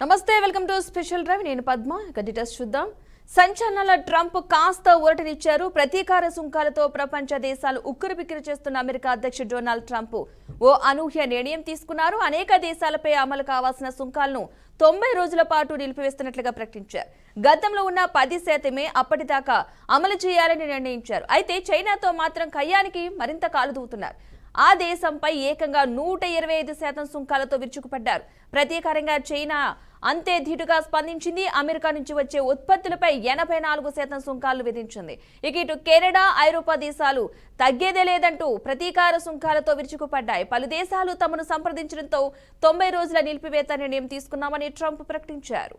నమస్తే welcome to special drive నేను పద్మ ఇక డీటెయిల్స్ చూద్దాం సంచలనాల ట్రంప్ కాస్త ఊరటనిచ్చారు ప్రతీకార సుంకాలతో ప్రపంచ దేశాలు ఉక్కిరిబిక్కిరి చేస్తున్న అమెరికా అధ్యక్షుడు డొనాల్డ్ ట్రంప్ ఓ అనూహ్య నిర్ణయం తీసుకున్నారు అనేక దేశాలపై అమలు కావాల్సిన సుంకాలను 90 రోజుల పాటు నిలిపివేస్తున్నట్లుగా ప్రకటించారు గతంలో ఉన్న 10% అప్పటిదాకా అమలు చేయాలని నిర్ణయించారు అయితే చైనాతో మాత్రం కయ్యానికి మరింత కాలుదూతున్నారు ఆ దేశంపై ఏకంగా 125% సుంకాలతో విరుచుకుపడ్డారు ప్రతీకారంగా చైనా అంతే ధీటుగా స్పందించింది అమెరికా నుంచి వచ్చే ఉత్పత్తులపై 84% సుంకాలు విధించింది ఇక ఇటు కెనడా ఐరోపా దేశాలు తగ్గేదే లేదంటూ ప్రతీకార సుంకాలతో విరుచుకుపడ్డాయి పలు దేశాలు తమను సంప్రదించడంతో 90 రోజుల నిలిపివేత నిర్ణయం తీసుకున్నామని ట్రంప్ ప్రకటించారు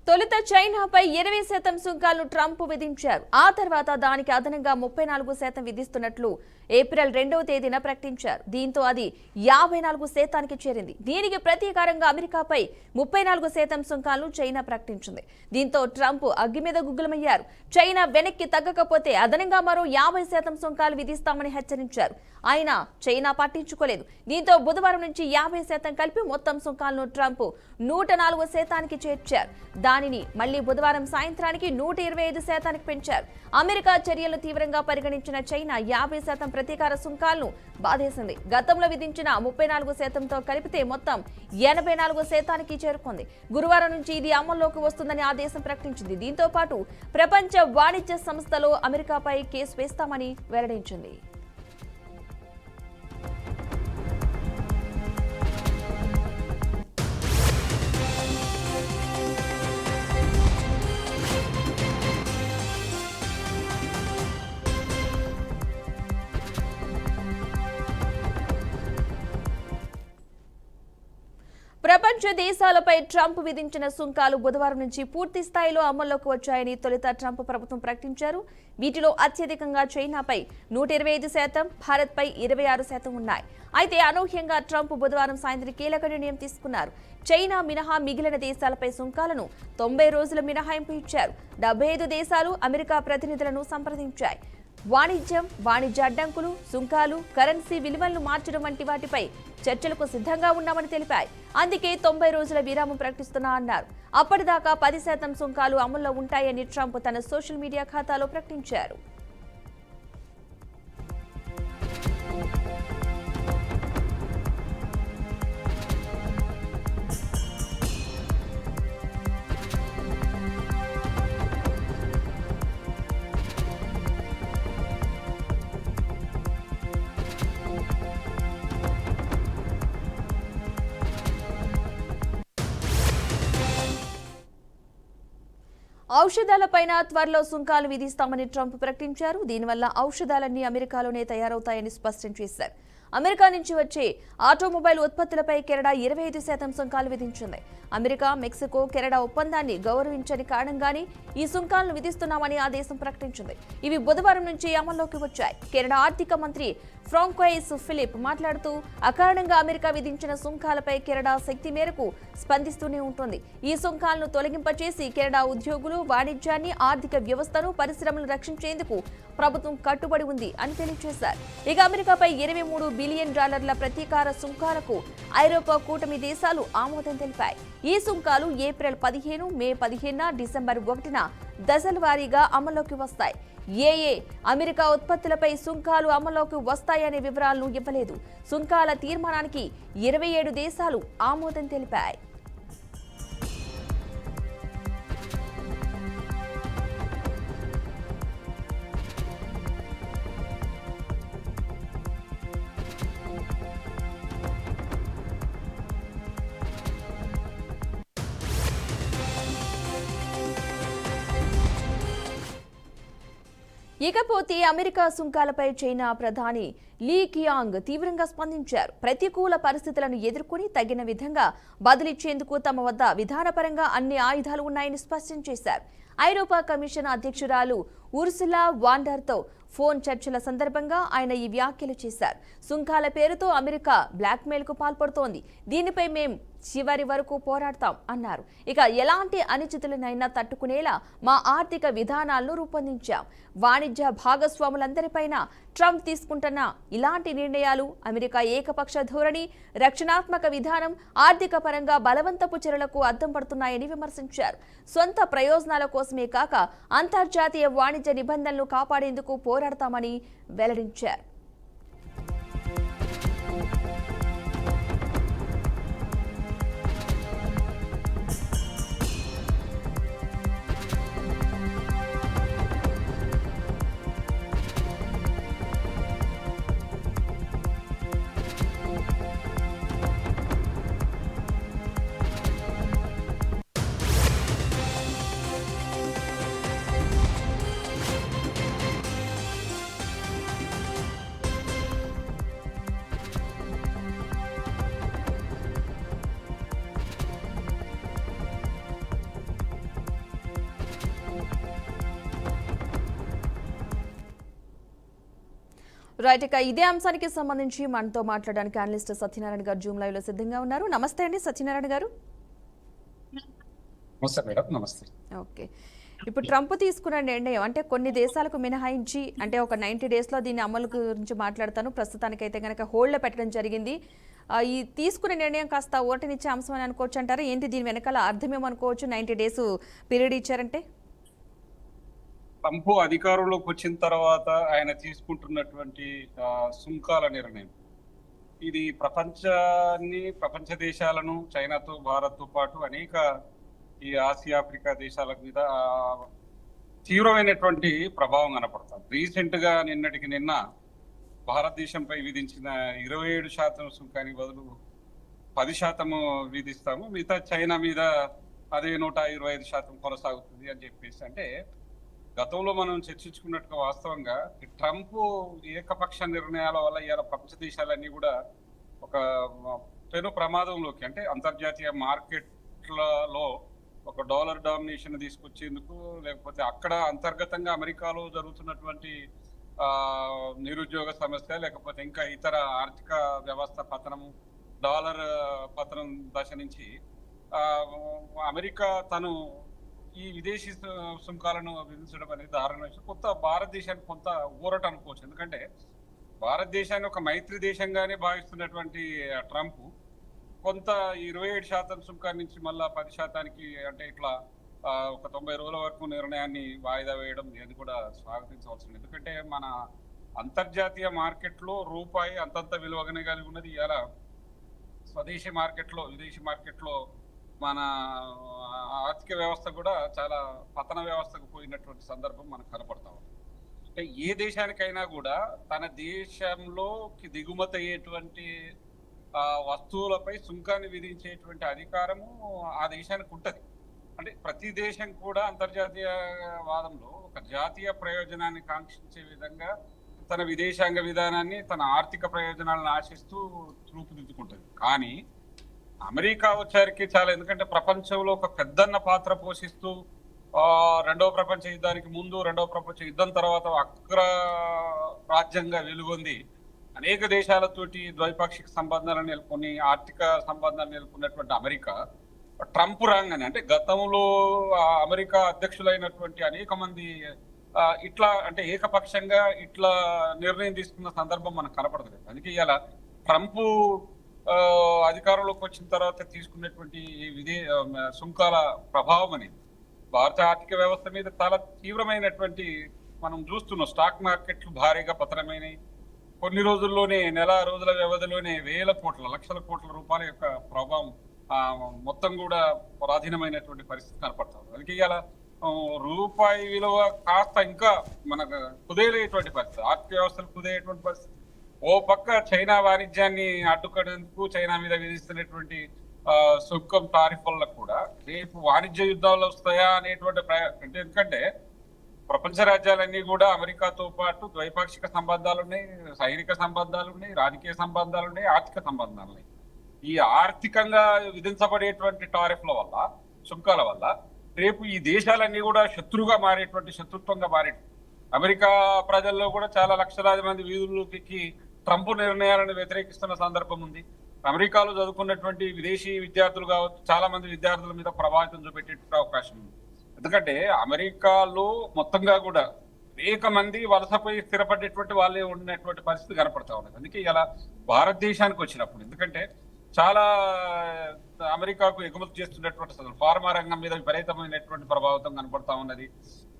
తొలుత చైనాపై 20% సుంకాలను ట్రంప్ విధించారు ఆ తర్వాత దానికి అదనంగా 34% విధిస్తున్నట్లు ఏప్రిల్ 2వ తేదీన ప్రకటించారు దీంతో అది 54%కి చేరింది దీనికి ప్రతీకారంగా అమెరికాపై 34% సుంకాలను చైనా ప్రకటించింది దీంతో ట్రంప్ అగ్గి మీద గుగ్గులమయ్యారు చైనా వెనక్కి తగ్గకపోతే అదనంగా మరో 50% సుంకాలు విధిస్తామని హెచ్చరించారు ఆయన చైనా పట్టించుకోలేదు దీంతో బుధవారం నుంచి 50% కలిపి మొత్తం సుంకాలను ట్రంప్ 104%కి చేర్చారు దానిని మళ్లీ బుధవారం సాయంత్రానికి 125%కి పెంచారు అమెరికా చర్యలు తీవ్రంగా పరిగణించిన చైనా 50% ప్రతీకార సుంకాలను బాధేసింది గతంలో విధించిన 34%తో కలిపితే మొత్తం 84%కి చేరుకుంది గురువారం నుంచి ఇది అమల్లోకి వస్తుందని ఆ దేశం ప్రకటించింది దీంతో పాటు ప్రపంచ వాణిజ్య సంస్థలో అమెరికాపై కేసు వేస్తామని వెల్లడించింది ప్రపంచ దేశాలపై ట్రంప్ విధించిన సుంకాలు బుధవారం నుంచి పూర్తి స్థాయిలో అమల్లోకి వచ్చాయని తొలుత ట్రంప్ ప్రభుత్వం ప్రకటించారు వీటిలో అత్యధికంగా చైనాపై 125% భారత్పై 26% ఉన్నాయి అయితే అనూహ్యంగా ట్రంప్ బుధవారం సాయంత్రం కీలక నిర్ణయం తీసుకున్నారు చైనా మినహా మిగిలిన దేశాలపై సుంకాలను 90 రోజుల మినహాయింపు ఇచ్చారు 75 దేశాలు అమెరికా ప్రతినిధులను సంప్రదించాయి వాణిజ్య అడ్డంకులు సుంకాలు కరెన్సీ విలువలను మార్చడం వంటి వాటిపై చర్చలకు సిద్ధంగా ఉన్నామని తెలిపాయి అందుకే 90 రోజుల విరామం ప్రకటిస్తున్నా అన్నారు అప్పటిదాకా 10% సుంకాలు అమల్లో ఉంటాయని ట్రంప్ తన సోషల్ మీడియా ఖాతాలో ప్రకటించారు ఔషధాలపైన త్వరలో సుంకాలు విధిస్తామని ట్రంప్ ప్రకటించారు దీనివల్ల ఔషధాలన్నీ అమెరికాలోనే తయారవుతాయని స్పష్టం చేశారు అమెరికా నుంచి వచ్చే ఆటోమొబైల్ ఉత్పత్తులపై కెనడా 25% సుంకాలు విధించింది అమెరికా మెక్సికో కెనడా ఒప్పందాన్ని గౌరవించని కారణంగానే ఈ సుంకాలను విధిస్తున్నామని ఆ దేశం ప్రకటించింది ఇవి బుధవారం నుంచి అమల్లోకి వచ్చాయి కెనడా ఆర్థిక మంత్రి ఫ్రాంకోయిస్ ఫిలిప్ మాట్లాడుతూ అకారణంగా అమెరికా విధించిన సుంకాలపై కెనడా శక్తి మేరకు స్పందిస్తూనే ఉంటుంది ఈ సుంకాలను తొలగింపచేసి కెనడా ఉద్యోగులు వాణిజ్యాన్ని ఆర్థిక వ్యవస్థను పరిశ్రమలను రక్షించేందుకు ప్రభుత్వం కట్టుబడి ఉంది అని తెలియజేశారు ఇక అమెరికాపై $23 బిలియన్ ప్రతీకార సుంకాలకు ఐరోపా కూటమి దేశాలు ఆమోదం తెలిపాయి ఈ సుంకాలు ఏప్రిల్ 15 మే 15 డిసెంబర్ 1న దశల వారీగా అమల్లోకి వస్తాయి ఏ అమెరికా ఉత్పత్తులపై సుంకాలు అమల్లోకి వస్తాయనే వివరాలను ఇవ్వలేదు సుంకాల తీర్మానానికి 27 దేశాలు ఆమోదం తెలిపాయి ఇకపోతే అమెరికా సుంకాలపై చైనా ప్రధాని లీ కియాంగ్ తీవ్రంగా స్పందించారు. ప్రతికూల పరిస్థితులను ఎదుర్కొని తగిన విధంగా బదిలిచ్చేందుకు తమ వద్ద విధానపరంగా అన్ని ఆయుధాలు ఉన్నాయని స్పష్టం చేశారు. ఐరోపా కమిషన్ అధ్యక్షురాలు ఉర్సులా వాండర్తో ఫోన్ చర్చల సందర్భంగా ఆయన ఈ వ్యాఖ్యలు చేశారు. సుంకాల పేరుతో అమెరికా బ్లాక్మెయిల్కు పాల్పడుతోంది. దీనిపై మేం చివరి వరకు పోరాడతాం అన్నారు. ఇక ఎలాంటి అనిశ్చితులనైనా తట్టుకునేలా మా ఆర్థిక విధానాలను రూపొందించాం. వాణిజ్య భాగస్వాములందరిపైన ట్రంప్ తీసుకుంటున్న ఇలాంటి నిర్ణయాలు అమెరికా ఏకపక్ష ధోరణి, రక్షణాత్మక విధానం ఆర్థిక పరంగా బలవంతపు చర్యలకు అద్దం పడుతున్నాయని విమర్శించారు. సొంత ప్రయోజనాల కోసమే కాక అంతర్జాతీయ వాణిజ్య నిబంధనలు కాపాడేందుకు పోరాడతామని వెల్లడించారు. రైట్, ఇక ఇదే అంశానికి సంబంధించి మనతో మాట్లాడడానికి అనలిస్ట్ సత్యనారాయణ గారు జూమ్ లైవ్ లో సిద్ధంగా ఉన్నారు. నమస్తే అండి సత్యనారాయణ గారు. నమస్తే. ఓకే, ఇప్పుడు ట్రంప్ తీసుకున్న నిర్ణయం అంటే కొన్ని దేశాలకు మినహాయించి అంటే ఒక 90 days లో దీని అమలు గురించి మాట్లాడతాను. ప్రస్తుతానికైతే కనుక హోల్డ్లో పెట్టడం జరిగింది. ఈ తీసుకునే నిర్ణయం కాస్త ఓటనిచ్చే అంశం అని అనుకోవచ్చు అంటారా? ఏంటి దీని వెనకాల అర్థమేమనుకోవచ్చు? 90 days పీరియడ్ ఇచ్చారంటే ట్రంప్ అధికారంలోకి వచ్చిన తర్వాత ఆయన తీసుకుంటున్నటువంటి సుంకాల నిర్ణయం ఇది ప్రపంచ దేశాలను చైనాతో భారత్తో పాటు అనేక ఈ ఆసియా ఆఫ్రికా దేశాల మీద తీవ్రమైనటువంటి ప్రభావం కనపడతాం. రీసెంట్ గా నిన్నటికి నిన్న భారతదేశంపై విధించిన 27% సుంకానికి బదులు 10% విధిస్తాము, మిగతా చైనా మీద అదే 125% కొనసాగుతుంది అని చెప్పేసి. అంటే గతంలో మనం చర్చించుకున్నట్టుగా వాస్తవంగా ట్రంప్ ఏకపక్ష నిర్ణయాల వల్ల ఇవాళ ప్రపంచ దేశాలన్నీ కూడా ఒక పెను ప్రమాదంలోకి, అంటే అంతర్జాతీయ మార్కెట్లలో ఒక డాలర్ డామినేషన్ తీసుకొచ్చేందుకు, లేకపోతే అక్కడ అంతర్గతంగా అమెరికాలో జరుగుతున్నటువంటి నిరుద్యోగ సమస్య, లేకపోతే ఇంకా ఇతర ఆర్థిక వ్యవస్థ పతనము, డాలర్ పతనం దశ నుంచి అమెరికా తను ఈ విదేశీ సుంకాలను విధించడం అనేది దారుణ విషయం. భారతదేశానికి కొంత ఊరట అనుకోవచ్చు. ఎందుకంటే భారతదేశాన్ని ఒక మైత్రి దేశంగానే భావిస్తున్నటువంటి ట్రంప్ కొంత 27% సుంకాన్ని నుంచి మళ్ళా 10%కి, అంటే ఇట్లా ఒక 90 రోజుల వరకు నిర్ణయాన్ని వాయిదా వేయడం ఇది కూడా స్వాగతించవలసింది. ఎందుకంటే మన అంతర్జాతీయ మార్కెట్లో రూపాయి అంతంత విలువగానే కలిగి ఉన్నది. ఇలా స్వదేశీ మార్కెట్లో, విదేశీ మార్కెట్లో మన ఆర్థిక వ్యవస్థ కూడా చాలా పతన వ్యవస్థకు పోయినటువంటి సందర్భం మనకు కనపడతా ఉంది. అంటే ఏ దేశానికైనా కూడా తన దేశంలోకి దిగుమతి అయ్యేటువంటి వస్తువులపై సుంకాన్ని విధించేటువంటి అధికారము ఆ దేశానికి ఉంటుంది. అంటే ప్రతి దేశం కూడా అంతర్జాతీయ వాదంలో ఒక జాతీయ ప్రయోజనాన్ని కాంక్షించే విధంగా తన విదేశాంగ విధానాన్ని, తన ఆర్థిక ప్రయోజనాలను ఆశిస్తూ రూపుదిద్దుకుంటుంది. కానీ అమెరికా వచ్చరికి చాలా, ఎందుకంటే ప్రపంచంలో ఒక పెద్దన్న పాత్ర పోషిస్తూ రెండవ ప్రపంచ యుద్ధానికి ముందు, రెండవ ప్రపంచ యుద్ధం తర్వాత అగ్ర రాజ్యంగా వెలుగొంది అనేక దేశాలతోటి ద్వైపాక్షిక సంబంధాలను నెలకొని, ఆర్థిక సంబంధాలు నెలకొన్నటువంటి అమెరికా ట్రంప్ రాగానే, అంటే గతంలో అమెరికా అధ్యక్షులైనటువంటి అనేక మంది ఇట్లా, అంటే ఏకపక్షంగా ఇట్లా నిర్ణయం తీసుకున్న సందర్భం మనకు కనపడలేదు. అందుకే ఇవాళ ట్రంప్ అధికారంలోకి వచ్చిన తర్వాత తీసుకున్నటువంటి సుంకాల ప్రభావం అనేది భారత ఆర్థిక వ్యవస్థ మీద చాలా తీవ్రమైనటువంటి, మనం చూస్తున్నాం స్టాక్ మార్కెట్లు భారీగా పతనమైనవి. కొన్ని రోజుల్లోనే, నెల రోజుల వ్యవధిలోనే లక్షల కోట్ల రూపాయల యొక్క ప్రభావం మొత్తం కూడా పరాధీనమైనటువంటి పరిస్థితి కనపడుతుంది. అందుకే ఇవాళ రూపాయి విలువ కాస్త ఇంకా మనకు కుదేలేటువంటి పరిస్థితి, ఆర్థిక వ్యవస్థలు కుదేటువంటి పరిస్థితి. ఓ పక్క చైనా వాణిజ్యాన్ని అడ్డుకునేందుకు చైనా మీద విధిస్తున్నటువంటి సుంకం టారిఫ్ వల్ల కూడా రేపు వాణిజ్య యుద్ధాలు వస్తాయా అనేటువంటి ఎందుకంటే ప్రపంచ రాజ్యాలన్నీ కూడా అమెరికాతో పాటు ద్వైపాక్షిక సంబంధాలు ఉన్నాయి, సైనిక సంబంధాలు ఉన్నాయి, రాజకీయ సంబంధాలు ఉన్నాయి, ఆర్థిక సంబంధాలు ఉన్నాయి. ఈ ఆర్థికంగా విధించబడేటువంటి టారిఫ్ల వల్ల, సుంకాల వల్ల రేపు ఈ దేశాలన్నీ కూడా శత్రువుగా మారేటువంటి, శత్రుత్వంగా మారే అమెరికా ప్రజల్లో కూడా చాలా లక్షలాది మంది వీధుల్లోకి ట్రంప్ నిర్ణయాలను వ్యతిరేకిస్తున్న సందర్భం ఉంది. అమెరికాలో చదువుకున్నటువంటి విదేశీ విద్యార్థులు కావచ్చు, చాలా మంది విద్యార్థుల మీద ప్రభావితం చూపెట్టేటువంటి అవకాశం ఉంది. ఎందుకంటే అమెరికాలో మొత్తంగా కూడా అనేక మంది వలసపోయి స్థిరపడేటువంటి వాళ్ళే ఉన్నటువంటి పరిస్థితి కనపడతా ఉన్నది. అందుకే ఇలా భారతదేశానికి వచ్చినప్పుడు, ఎందుకంటే చాలా అమెరికాకు ఎగుమతి చేస్తున్నటువంటి ఫార్మా రంగం మీద విపరీతమైనటువంటి ప్రభావితం కనపడతా ఉన్నది.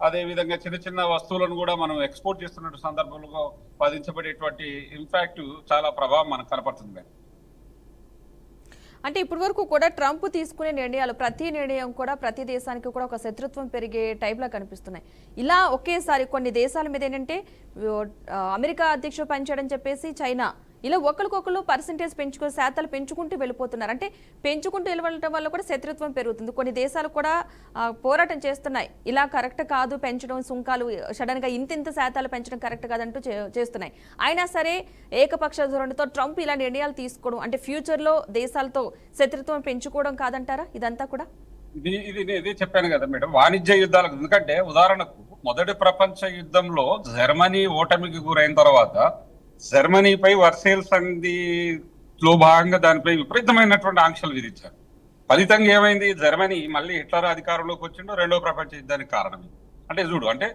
అదే విధంగా చిన్న చిన్న వస్తువులను కూడా మనం ఎక్స్పోర్ట్ చేస్తున్న సందర్భంలో బాధించబడేటువంటి ఇంపాక్ట్ చాలా ప్రభావం మనకు కనపడుతుంది. అంటే ఇప్పటి వరకు కూడా ట్రంప్ తీసుకునే నిర్ణయాలు, ప్రతి నిర్ణయం కూడా ప్రతి దేశానికి కూడా ఒక శత్రుత్వం పెరిగే టైప్లా కనిపిస్తున్నాయి. ఇలా ఒకేసారి కొన్ని దేశాల మీద ఏంటంటే అమెరికా అధ్యక్షుడు పనిచేయడం చెప్పేసి చైనా, ఇలా ఒకరికొకరు పర్సెంటేజ్ శాతాలు పెంచుకుంటూ వెళ్ళిపోతున్నారు. అంటే పెంచుకుంటూ వెళ్ళడం వల్ల కూడా శత్రుత్వం పెరుగుతుంది. కొన్ని దేశాలు కూడా పోరాటం చేస్తున్నాయి, ఇలా కరెక్ట్ కాదు పెంచడం, సుంకాలు సడన్ గా ఇంత శాతాలు పెంచడం కరెక్ట్ కాదంటూ చేస్తున్నాయి. అయినా సరే ఏకపక్ష ధోరణితో ట్రంప్ ఇలా నిర్ణయాలు తీసుకోవడం అంటే ఫ్యూచర్ లో దేశాలతో శత్రుత్వం పెంచుకోవడం కాదంటారా ఇదంతా కూడా? ఇది చెప్పాను కదా మేడం, వాణిజ్య యుద్ధాలకు. ఎందుకంటే ఉదాహరణకు మొదటి ప్రపంచ యుద్ధంలో జర్మనీ ఓటమికి గురైన తర్వాత జర్మనీపై వర్సేల్ సంధిలో భాగంగా దానిపై విపరీతమైనటువంటి ఆంక్షలు విధించారు. ఫలితంగా ఏమైంది, జర్మనీ మళ్ళీ హిట్లర్ అధికారంలోకి వచ్చిండో రెండో ప్రపంచ యుద్ధానికి కారణం. అంటే చూడు, అంటే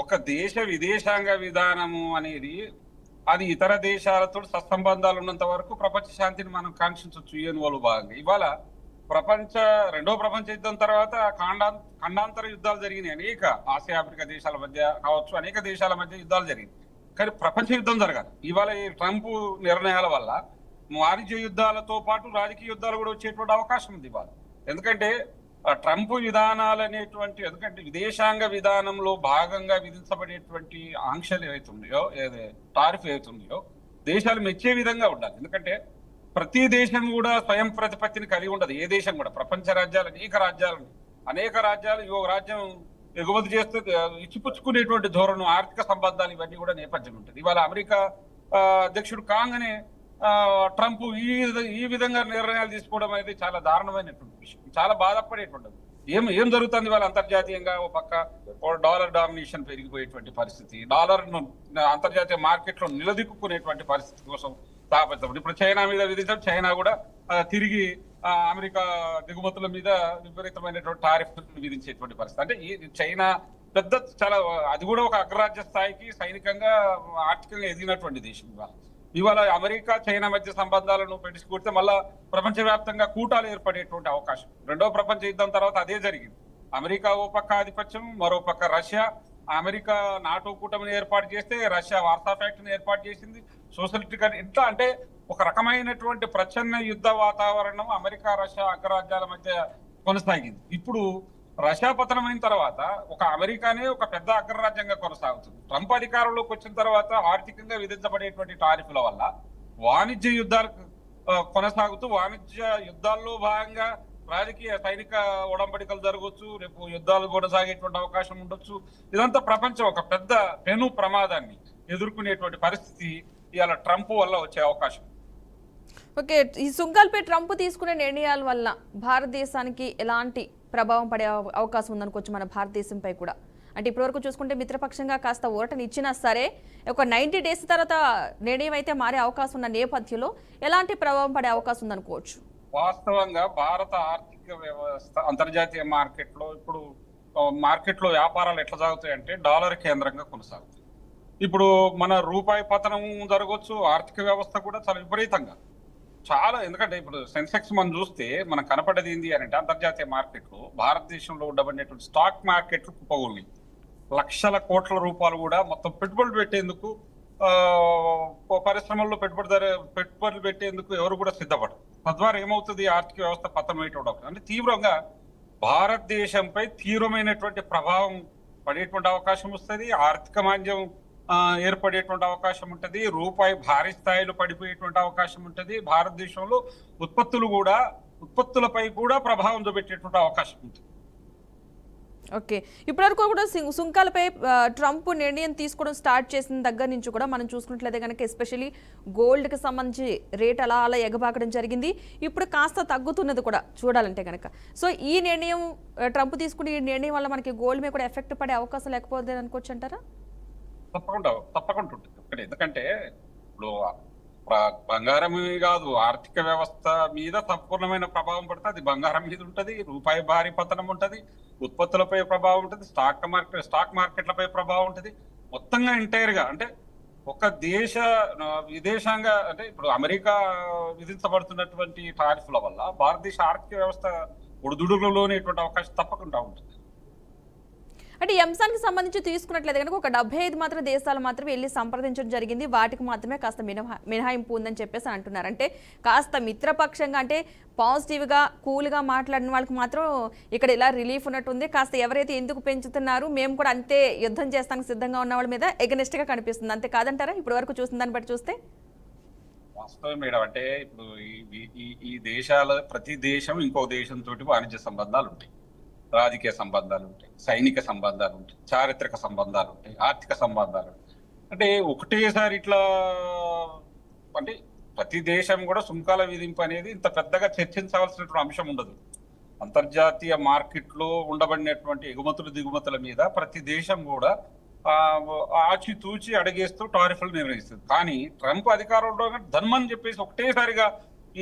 ఒక దేశ విదేశాంగ విధానము అనేది అది ఇతర దేశాలతో సత్సంబంధాలు ఉన్నంత వరకు ప్రపంచ శాంతిని మనం కాంక్షించవచ్చు యుఎన్ఓలో భాగంగా. ఇవాళ రెండో ప్రపంచ యుద్ధం తర్వాత ఖండాంతర యుద్ధాలు జరిగినాయి. అనేక ఆసియా ఆఫ్రికా దేశాల మధ్య కావచ్చు, అనేక దేశాల మధ్య యుద్ధాలు జరిగినాయి. కానీ ప్రపంచ యుద్ధం జరగాలి. ఇవాళ ఈ ట్రంప్ నిర్ణయాల వల్ల వాణిజ్య యుద్ధాలతో పాటు రాజకీయ యుద్ధాలు కూడా వచ్చేటువంటి అవకాశం ఉంది ఇవాళ. ఎందుకంటే ట్రంప్ విధానాలు అనేటువంటి, ఎందుకంటే విదేశాంగ విధానంలో భాగంగా విధించబడేటువంటి ఆంక్షలు ఏవైతున్నాయో, టారిఫ్ ఏవైతున్నాయో దేశాలు మెచ్చే విధంగా ఉండాలి. ఎందుకంటే ప్రతి దేశం కూడా స్వయం ప్రతిపత్తిని కలిగి ఉండదు. ఏ దేశం కూడా, ప్రపంచ రాజ్యాలు అనేక రాజ్యాలు ఈ రాజ్యం ఎగుమతి చేస్తే ఇచ్చిపుచ్చుకునేటువంటి ధోరణి, ఆర్థిక సంబంధాలు ఇవన్నీ కూడా నేపథ్యం ఉంటుంది. ఇవాళ అమెరికా అధ్యక్షుడు కాగానే ట్రంప్ ఈ విధంగా నిర్ణయాలు తీసుకోవడం అనేది చాలా దారుణమైనటువంటి విషయం, చాలా బాధపడేటువంటిది. ఏం జరుగుతుంది ఇవాళ అంతర్జాతీయంగా? ఒక పక్క డాలర్ డామినేషన్ పెరిగిపోయేటువంటి పరిస్థితి, డాలర్ను అంతర్జాతీయ మార్కెట్లో నిలదొక్కునేటువంటి పరిస్థితి కోసం తాపత్రపడి ఇప్పుడు చైనా మీద విధించడం, చైనా కూడా తిరిగి అమెరికా దిగుమతుల మీద విపరీతమైనటువంటి టారిఫ్ విధించేటువంటి పరిస్థితి. అంటే ఈ చైనా చాలా, అది కూడా ఒక అగ్రరాజ్య స్థాయికి సైనికంగా ఆర్థికంగా ఎదిగినటువంటి దేశం. ఇవాళ అమెరికా చైనా మధ్య సంబంధాలను పెట్టుకుంటే మళ్ళా ప్రపంచవ్యాప్తంగా కూటాలు ఏర్పడేటువంటి అవకాశం. రెండో ప్రపంచ యుద్ధం తర్వాత అదే జరిగింది. అమెరికా ఓ పక్క ఆధిపత్యం, మరో పక్క రష్యా. అమెరికా నాటో కూటమిని ఏర్పాటు చేస్తే రష్యా వార్సా ఫ్యాక్టరీని ఏర్పాటు చేసింది. సోషలిస్టిక్ ఇట్లా అంటే ఒక రకమైనటువంటి ప్రచ్ఛన్న యుద్ధ వాతావరణం అమెరికా రష్యా అగ్రరాజ్యాల మధ్య కొనసాగింది. ఇప్పుడు రష్యా పతనమైన తర్వాత ఒక అమెరికానే ఒక పెద్ద అగ్రరాజ్యంగా కొనసాగుతుంది. ట్రంప్ అధికారంలోకి వచ్చిన తర్వాత ఆర్థికంగా విధించబడేటువంటి టారిఫ్ల వల్ల వాణిజ్య యుద్ధాలు కొనసాగుతూ, వాణిజ్య యుద్ధాల్లో భాగంగా రాజకీయ సైనిక ఉడంబడికలు జరగవచ్చు, రేపు యుద్ధాలు కొనసాగేటువంటి అవకాశం ఉండొచ్చు. ఇదంతా ప్రపంచం ఒక పెద్ద పెను ప్రమాదాన్ని ఎదుర్కొనేటువంటి పరిస్థితి ఇవాళ ట్రంప్ వల్ల వచ్చే అవకాశం. ఓకే, ఈ సుంకాలపై ట్రంప్ తీసుకునే నిర్ణయాల వల్ల భారతదేశానికి ఎలాంటి ప్రభావం పడే అవకాశం ఉందనుకోవచ్చు మన భారతదేశంపై కూడా? అంటే ఇప్పటివరకు చూసుకుంటే మిత్రపక్షంగా కాస్త ఊరటని ఇచ్చినా సరే ఒక 90 days తర్వాత నిర్ణయం అయితే మారే అవకాశం ఉన్న నేపథ్యంలో ఎలాంటి ప్రభావం పడే అవకాశం ఉందనుకోవచ్చు? వాస్తవంగా భారత ఆర్థిక వ్యవస్థ అంతర్జాతీయ మార్కెట్లో ఇప్పుడు మార్కెట్లో వ్యాపారాలు ఎట్లా సాగుతాయంటే డాలర్ కేంద్రంగా కొనసాగుతాయి. ఇప్పుడు మన రూపాయి పతనం జరగవచ్చు, ఆర్థిక వ్యవస్థ కూడా చాలా విపరీతంగా చాలా. ఎందుకంటే ఇప్పుడు సెన్సెక్స్ మనం చూస్తే మనకు కనపడేది ఏంటి అని అంటే అంతర్జాతీయ మార్కెట్లో భారతదేశంలో ఉండబడినటువంటి స్టాక్ మార్కెట్లు కుప్పగొల్లి లక్షల కోట్ల రూపాయలు కూడా మొత్తం పెట్టుబడులు పెట్టేందుకు, పరిశ్రమల్లో పెట్టుబడులు పెట్టేందుకు ఎవరు కూడా సిద్ధపడరు. తద్వారా ఏమవుతుంది, ఆర్థిక వ్యవస్థ పతనమైనటువంటి, అంటే తీవ్రంగా భారతదేశంపై తీవ్రమైనటువంటి ప్రభావం పడేటువంటి అవకాశం వస్తుంది. ఆర్థిక మాంద్యం ఏర్పడేటువంటి అవకాశం ఉంటుంది. రూపాయి భారీ స్థాయిలో పడిపోయేటువంటి అవకాశం ఉంటుంది. భారతదేశంలో ఉత్పత్తులపై కూడా ప్రభావం చూపెట్టేటువంటి అవకాశం ఉంటుంది. ఓకే. ఇప్పటివరకు కూడా సుంకాలపై ట్రంప్ నిర్ణయం తీసుకోవడం స్టార్ట్ చేసిన దగ్గర నుంచి కూడా మనం చూసుకున్నట్లయితే కనుక ఎస్పెషల్లీ గోల్డ్కి సంబంధించి రేట్ అలా అలా ఎగబాకడం జరిగింది. ఇప్పుడు కాస్త తగ్గుతున్నది కూడా చూడాలంటే కనుక. సో ఈ నిర్ణయం ట్రంప్ తీసుకునే ఈ నిర్ణయం వల్ల మనకి గోల్డ్ మీద కూడా ఎఫెక్ట్ పడే అవకాశం లేకపోతే అనుకోవచ్చు అంటారా? తప్పకుండా ఉంటుంది. ఎందుకంటే ఇప్పుడు బంగారం కాదు, ఆర్థిక వ్యవస్థ మీద సంపూర్ణమైన ప్రభావం పడితే అది బంగారం మీద ఉంటది, రూపాయి భారీ పతనం ఉంటది, ఉత్పత్తులపై ప్రభావం ఉంటుంది, స్టాక్ మార్కెట్లపై ప్రభావం ఉంటుంది. మొత్తంగా ఎంటైర్ గా అంటే ఒక విదేశాంగ అంటే ఇప్పుడు అమెరికా విధించబడుతున్నటువంటి టారిఫ్ల వల్ల భారతదేశ ఆర్థిక వ్యవస్థ ఒడిదుడుకులోనేటువంటి అవకాశం తప్పకుండా ఉంటుంది. అంటే ఈ అంశానికి సంబంధించి తీసుకున్నట్లయితే కనుక ఒక 75 మాత్రం దేశాలు మాత్రమే వెళ్ళి సంప్రదించడం జరిగింది. వాటికి మాత్రమే కాస్త మినహాయింపు ఉందని చెప్పేసి అంటున్నారు. అంటే కాస్త మిత్రపక్షంగా అంటే పాజిటివ్గా కూల్గా మాట్లాడిన వాళ్ళకి మాత్రం ఇక్కడ ఇలా రిలీఫ్ ఉన్నట్టుంది. కాస్త ఎవరైతే ఎందుకు పెంచుతున్నారు మేము కూడా అంతే యుద్ధం చేస్తానికి సిద్ధంగా ఉన్న వాళ్ళ మీద ఎగనెస్ట్గా కనిపిస్తుంది. అంతే కాదంటారా ఇప్పుడు వరకు చూసిన దాన్ని బట్టి చూస్తే? వాస్తవం మేడం. అంటే ఇప్పుడు ఈ దేశాల ప్రతి దేశం ఇంకో దేశంతో వాణిజ్య సంబంధాలు ఉంటాయి, రాజకీయ సంబంధాలు ఉంటాయి, సైనిక సంబంధాలు ఉంటాయి, చారిత్రక సంబంధాలు ఉంటాయి, ఆర్థిక సంబంధాలు ఉంటాయి. అంటే ఒకటేసారి ఇట్లా అంటే ప్రతి దేశం కూడా సుంకాల విధింపు అనేది ఇంత పెద్దగా చర్చించవలసినటువంటి అంశం ఉండదు. అంతర్జాతీయ మార్కెట్లో ఉండబడినటువంటి ఎగుమతులు దిగుమతుల మీద ప్రతి దేశం కూడా ఆచితూచి అడిగేస్తూ టారిఫ్లు నిర్ణయిస్తుంది. కానీ ట్రంప్ అధికారంలో ధన్మని చెప్పేసి ఒకటేసారిగా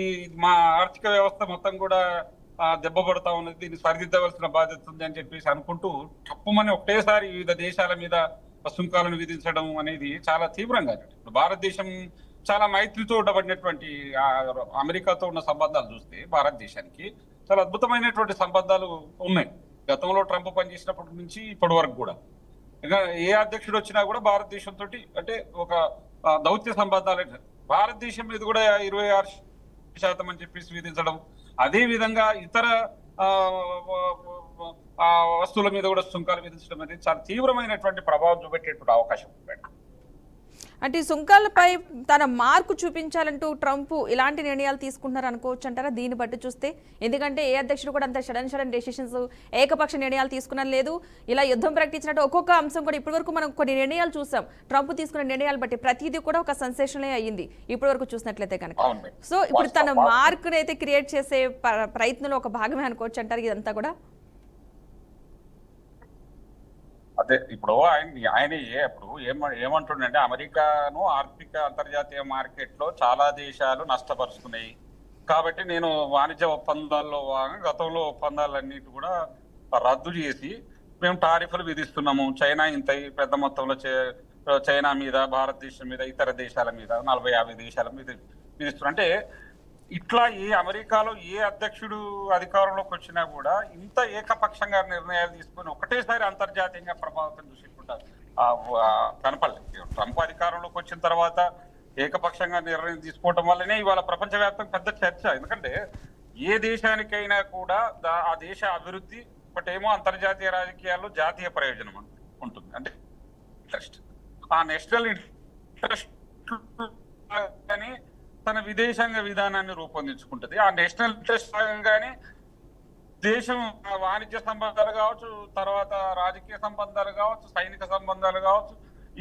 ఈ మా ఆర్థిక వ్యవస్థ మొత్తం కూడా దెబ్బపడతా ఉన్నది, దీన్ని సరిదిద్దవలసిన బాధ్యత ఉంది అని చెప్పేసి అనుకుంటూ తప్పుమని ఒకటేసారి వివిధ దేశాల మీద సుంకాలను విధించడం అనేది చాలా తీవ్రంగా. ఇప్పుడు భారతదేశం చాలా మైత్రితో ఉండబడినటువంటి అమెరికాతో ఉన్న సంబంధాలు చూస్తే భారతదేశానికి చాలా అద్భుతమైనటువంటి సంబంధాలు ఉన్నాయి. గతంలో ట్రంప్ పనిచేసినప్పటి నుంచి ఇప్పటి వరకు కూడా ఇంకా ఏ అధ్యక్షుడు వచ్చినా కూడా భారతదేశంతో అంటే ఒక దౌత్య సంబంధాలు భారతదేశం మీద కూడా 26% అని చెప్పేసి విధించడం, అదే విధంగా ఇతర వస్తువుల మీద కూడా సుంకాలు విధించడం అనేది చాలా తీవ్రమైనటువంటి ప్రభావం చూపెట్టేటువంటి అవకాశం ఉంది. అంటే ఈ సుంకాలపై తన మార్కు చూపించాలంటూ ట్రంప్ ఇలాంటి నిర్ణయాలు తీసుకుంటున్నారు అనుకోవచ్చు అంటారా దీన్ని బట్టి చూస్తే? ఎందుకంటే ఏ అధ్యక్షుడు కూడా అంత సడన్ డెసిషన్స్ ఏకపక్ష నిర్ణయాలు తీసుకున్న లేదు. ఇలా యుద్ధం ప్రకటించినట్టు ఒక్కొక్క అంశం కూడా ఇప్పటివరకు మనం కొన్ని నిర్ణయాలు చూసాం. ట్రంప్ తీసుకున్న నిర్ణయాలు బట్టి ప్రతిదీ కూడా ఒక సెన్సేషనే అయ్యింది ఇప్పటి వరకు చూసినట్లయితే కనుక. సో ఇప్పుడు తన మార్కును అయితే క్రియేట్ చేసే ప్రయత్నంలో ఒక భాగమే అనుకోవచ్చు అంటారు ఇదంతా కూడా? అదే ఇప్పుడు ఆయన ఇప్పుడు ఏమంటుండే అమెరికాను ఆర్థిక అంతర్జాతీయ మార్కెట్ లో చాలా దేశాలు నష్టపరుస్తున్నాయి కాబట్టి నేను వాణిజ్య ఒప్పందాల్లో గతంలో ఒప్పందాలన్నిటి కూడా రద్దు చేసి మేము టారిఫ్లు విధిస్తున్నాము. చైనా ఇంత పెద్ద మొత్తంలో చైనా మీద, భారతదేశం మీద, ఇతర దేశాల మీద 40-50 దేశాల మీద విధిస్తున్నారు. అంటే ఇట్లా అమెరికాలో ఏ అధ్యక్షుడు అధికారంలోకి వచ్చినా కూడా ఇంత ఏకపక్షంగా నిర్ణయాలు తీసుకొని ఒకటేసారి అంతర్జాతీయంగా ప్రభావితం చూసేట్టుకుంటారు కనపడలేదు. ట్రంప్ అధికారంలోకి వచ్చిన తర్వాత ఏకపక్షంగా నిర్ణయం తీసుకోవటం వల్లనే ఇవాళ ప్రపంచవ్యాప్తంగా పెద్ద చర్చ. ఎందుకంటే ఏ దేశానికైనా కూడా ఆ దేశ అభివృద్ధి ఒకటేమో అంతర్జాతీయ రాజకీయాల్లో జాతీయ ప్రయోజనం ఉంటుంది, అంటే ఇంట్రెస్ట్, ఆ నేషనల్ ఇంట్రెస్ట్ కానీ తన విదేశాంగ విధానాన్ని రూపొందించుకుంటుంది. ఆ నేషనల్ ఇంట్రెస్ట్ భాగంగానే దేశం వాణిజ్య సంబంధాలు కావచ్చు, తర్వాత రాజకీయ సంబంధాలు కావచ్చు, సైనిక సంబంధాలు కావచ్చు,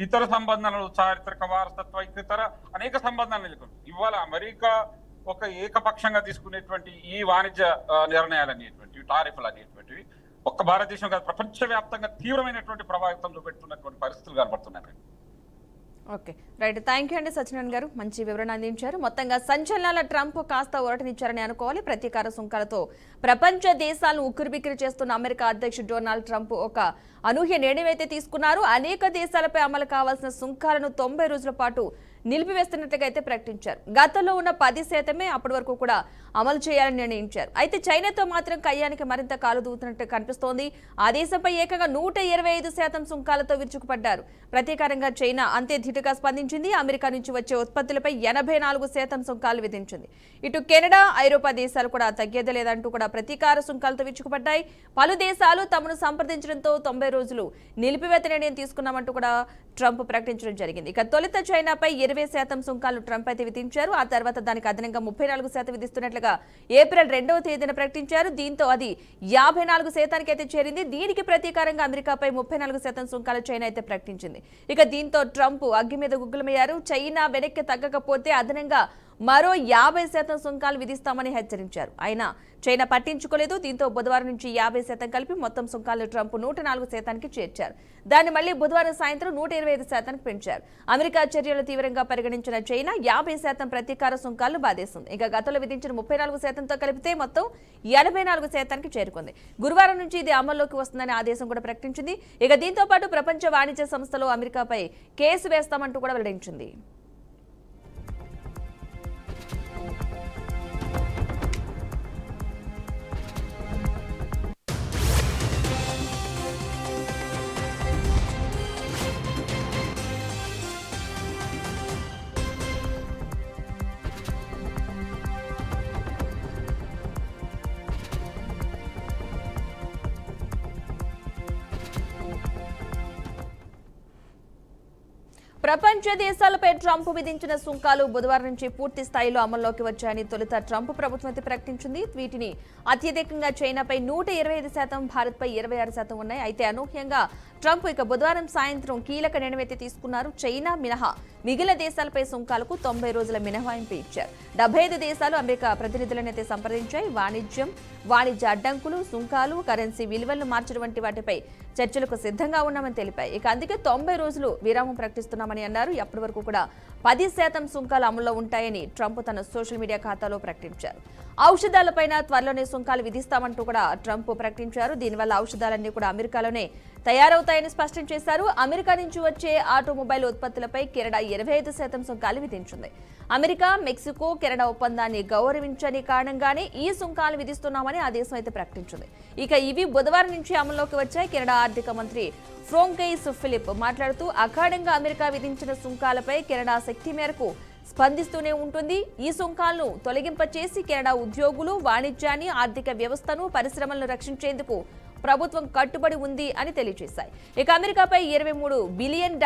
ఇతర సంబంధాలు, చారిత్రక వారసత్వ ఇతర అనేక సంబంధాలు నెలకొంది. ఇవాళ అమెరికా ఒక ఏకపక్షంగా తీసుకునేటువంటి ఈ వాణిజ్య నిర్ణయాలు అనేటువంటివి, టారిఫ్లు అనేటువంటివి ఒక్క భారతదేశం కాదు ప్రపంచవ్యాప్తంగా తీవ్రమైనటువంటి ప్రభావితం చూపెడుతున్నటువంటి పరిస్థితులు కనబడుతున్నాయి. Okay, right. థ్యాంక్ యూ అండి సత్యనారాయణ గారు, మంచి వివరణ అందించారు. మొత్తంగా సంచలనాల ట్రంప్ కాస్త ఊరటనిచ్చారని అనుకోవాలి. ప్రతీకార సుంకాలతో ప్రపంచ దేశాలను ఉక్కిరిబిక్కిరి చేస్తున్న అమెరికా అధ్యక్షుడు డొనాల్డ్ ట్రంప్ ఒక అనూహ్య నిర్ణయం అయితే తీసుకున్నారు. అనేక దేశాలపై అమలు కావాల్సిన సుంకాలను 90 రోజుల పాటు నిలిపివేస్తున్నట్లుగా అయితే ప్రకటించారు. గతంలో ఉన్న 10% అప్పటి వరకు కూడా అమలు చేయాలని నిర్ణయించారు. అయితే చైనాతో మాత్రం కయ్యానికి మరింత కాలు దూతున్నట్టు కనిపిస్తోంది. ఆ దేశంపై ఏకంగా 125% సుంకాలతో విరుచుకుపడ్డారు. ప్రతీకారంగా చైనా అంతే ధీటుగా స్పందించింది. అమెరికా నుంచి వచ్చే ఉత్పత్తులపై 84% సుంకాలు విధించింది. ఇటు కెనడా, ఐరోపా దేశాలు కూడా తగ్గేదే లేదంటూ కూడా ప్రతీకార సుంకాలతో విరుచుకుపడ్డాయి. పలు దేశాలు తమను సంప్రదించడంతో 90 రోజులు నిలిపివేత నిర్ణయం తీసుకున్నామంటూ కూడా ట్రంప్ ప్రకటించడం జరిగింది. ఇక తొలుత చైనాపై 20% సుంకాలు ట్రంప్ అయితే విధించారు. ఆ తర్వాత దానికి అదనంగా 34% విధిస్తున్నట్లుగా ఏప్రిల్ 2వ తేదీన ప్రకటించారు. దీంతో అది 54% అయితే చేరింది. దీనికి ప్రతీకారంగా అమెరికాపై 34% సుంకాలు చైనా అయితే ప్రకటించింది. ఇక దీంతో ట్రంప్ అగ్గి మీద గుగ్గులమయ్యారు. చైనా వెనక్కి తగ్గకపోతే అదనంగా మరో 50% సుంకాలు విధిస్తామని హెచ్చరించారు. అయినా చైనా పట్టించుకోలేదు. దీంతో బుధవారం నుంచి 50% కలిపి మొత్తం సుంకాలు ట్రంప్ 104%కి చేర్చారు. దాన్ని మళ్లీ బుధవారం సాయంత్రం 125%కి పెంచారు. అమెరికా చర్యలు తీవ్రంగా పరిగణించిన చైనా 50% ప్రతీకార సుంకాలను బాధేస్తుంది. ఇక గతంలో విధించిన 34%తో కలిపితే మొత్తం 84%కి చేరుకుంది. గురువారం నుంచి ఇది అమల్లోకి వస్తుందని ఆదేశం కూడా ప్రకటించింది. ఇక దీంతో పాటు ప్రపంచ వాణిజ్య సంస్థలు అమెరికాపై కేసు వేస్తామంటూ కూడా వెల్లడించింది. ప్రపంచ దేశాలపై ట్రంప్ విధించిన సుంకాలు బుధవారం నుంచి పూర్తి స్థాయిలో అమల్లోకి వచ్చాయని తొలుత ట్రంప్ ప్రభుత్వం అయితే ప్రకటించింది. వీటిని అత్యధికంగా చైనాపై 125%, భారత్పై 26% ఉన్నాయి. అయితే అనూహ్యంగా ట్రంప్ ఇక బుధవారం సాయంత్రం కీలక నిర్ణయం తీసుకున్నారు. చైనా మినహా మిగిలిన దేశాలపై సుంకాలకు 90 రోజుల మినహాయింపు ఇచ్చారు. 75 దేశాలు అమెరికా ప్రతినిధులనైతే సంప్రదించాయి. వాణిజ్య అడ్డంకులు, సుంకాలు, కరెన్సీ విలువలను మార్చడం వంటి వాటిపై చర్చలకు సిద్ధంగా ఉన్నామని తెలిపాయి. ఇక అందుకే 90 రోజులు విరామం ప్రకటిస్తున్నామని అన్నారు. అప్పటి వరకు కూడా 10% సుంకాలు అమల్లో ఉంటాయని ట్రంప్ తన సోషల్ మీడియా ఖాతాలో ప్రకటించారు. ఔషధాలపైన త్వరలోనే సుంకాలు విధిస్తామంటూ కూడా ట్రంప్ ప్రకటించారు. దీనివల్ల ఔషధాలన్నీ కూడా అమెరికాలోనే తయారవుతాయని స్పష్టం చేశారు. అమెరికా నుంచి వచ్చే ఆటోమొబైల్ ఉత్పత్తులపై కెనడా 25% సుంకాలు విధించింది. అమెరికా, మెక్సికో, కెనడా ఒప్పందాన్ని గౌరవించని కారణంగానే ఈ సుంకాలు విధిస్తున్నామని ఆ దేశం అయితే ప్రకటించింది. ఇక ఇవి బుధవారం నుంచి అమల్లోకి వచ్చాయి. కెనడా ఆర్థిక మంత్రి ఫ్రోంకెయిస్ ఫిలిప్ మాట్లాడుతూ అఖాడంగా అమెరికా విధించిన సుంకాలపై కెనడా శక్తి మేరకు స్పందిస్తూనే ఉంటుంది. ఈ సుంకాలను తొలగింపచేసి కెనడా ఉద్యోగులు, వాణిజ్యాన్ని, ఆర్థిక వ్యవస్థను, పరిశ్రమలను రక్షించేందుకు ప్రభుత్వం కట్టుబడి ఉంది అని తెలియజేశాయి. ఇక అమెరికాపై $23 బిలియన్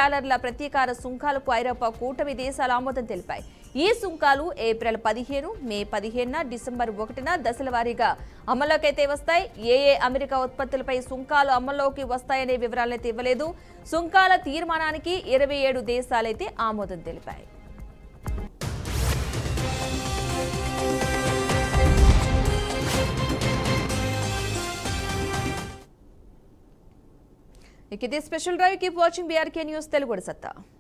ప్రతీకార సుంకాలకు ఐరోపా కూటమి దేశాల ఆమోదం తెలిపాయి. ఈ సుంకాలు ఏప్రిల్ 15, మే 15, డిసెంబర్ 1న దశల వారీగా అమల్లోకైతే వస్తాయి. ఏ అమెరికా ఉత్పత్తులపై సుంకాలు అమల్లోకి వస్తాయనే వివరాలైతే ఇవ్వలేదు. సుంకాల తీర్మానానికి 27 దేశాలైతే ఆమోదం తెలిపాయి. ఇక ఇది special drive. Keep watching BRK news Telugu సత్తా.